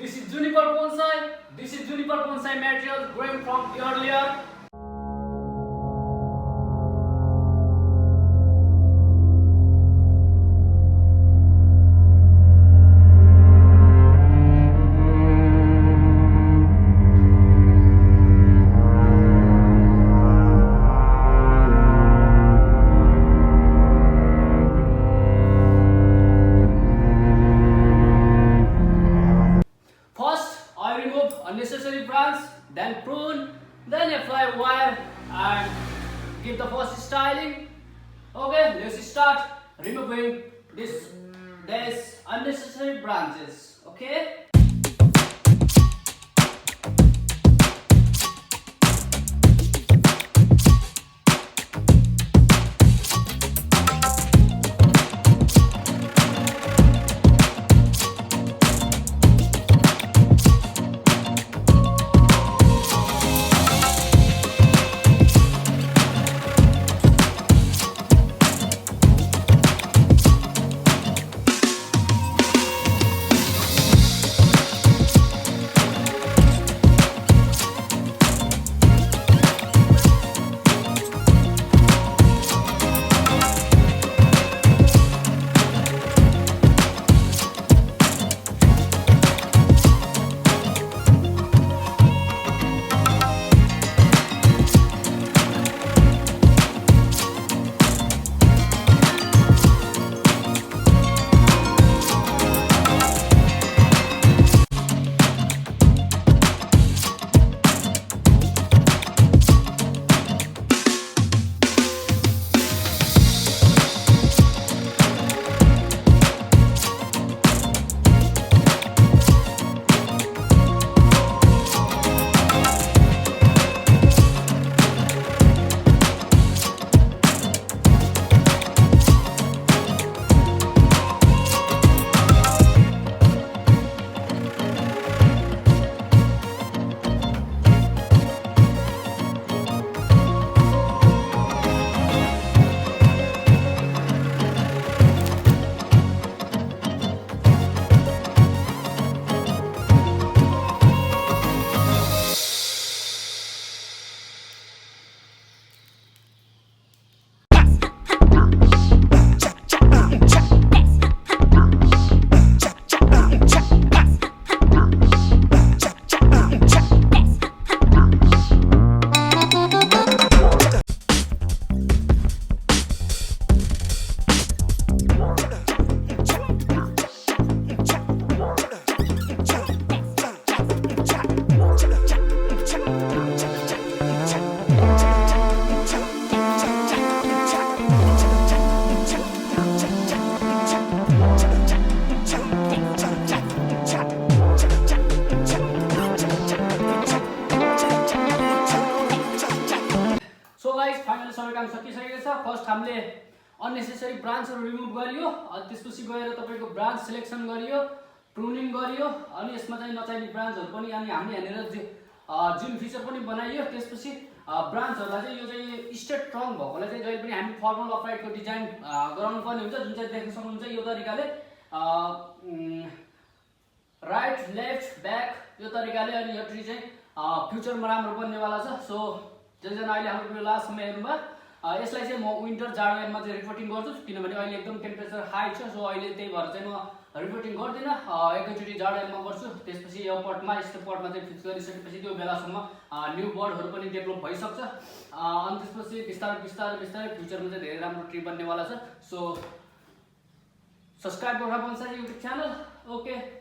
This is Juniper Bonsai. This is Juniper Bonsai material growing from Airlayer. Remove unnecessary branch, then prune, then apply wire and give the first styling. Okay, let's start removing these unnecessary branches. Okay. Finally सबै काम सकिसकेको छ। First हामीले unnecessary ब्रान्चहरु remove गरियो, अनि त्यसपछि गएर तपाईको branch selection गरियो, प्रुनिङ गरियो, अनि यसमा चाहिँ नचाहिने ब्रान्चहरु पनि अनि हामीले यहाँनिर जुन फिचर पनि बनाइयो। त्यसपछि ब्रान्चहरुलाई चाहिँ यो चाहिँ स्ट्रेट ट्रङ्क भएकोलाई चाहिँ जहिले पनि हामी फर्मल अपराइटको डिजाइन गराउनु पर्ने हुन्छ, जुन चाहिँ देख्न सक्नुहुन्छ यो तरिकाले राइट लेफ्ट ब्याक यो तरिकाले। अनि यो ट्री चाहिँ फ्युचरमा राम्रो बन्नेवाला छ। सो जसजना अहिले हाम्रो भिडियो लास्ट समय हेर्नुभयो, यसलाई चाहिँ म विन्टर जाडो याममा चाहिँ रिपोर्टिङ गर्छु, किनभने अहिले एकदम टेम्परेचर हाई छ। सो अहिले त्यही भएर चाहिँ म रिपोर्टिङ गर्दिनँ, एकैचोटि जाडो याममा गर्छु। त्यसपछि यो पटमा यस्तो पटमा चाहिँ फिक्स गरिसकेपछि त्यो बेलासम्म न्यू बर्डहरु पनि डेभलप भइसक्छ। अनि त्यसपछि बिस्तारै बिस्तारै बिस्तारै फ्युचरमा चाहिँ धेरै राम्रो ट्री बन्नेवाला छ। सो सब्सक्राइब गर्नु बोन्साई युट्युब च्यानल। ओके।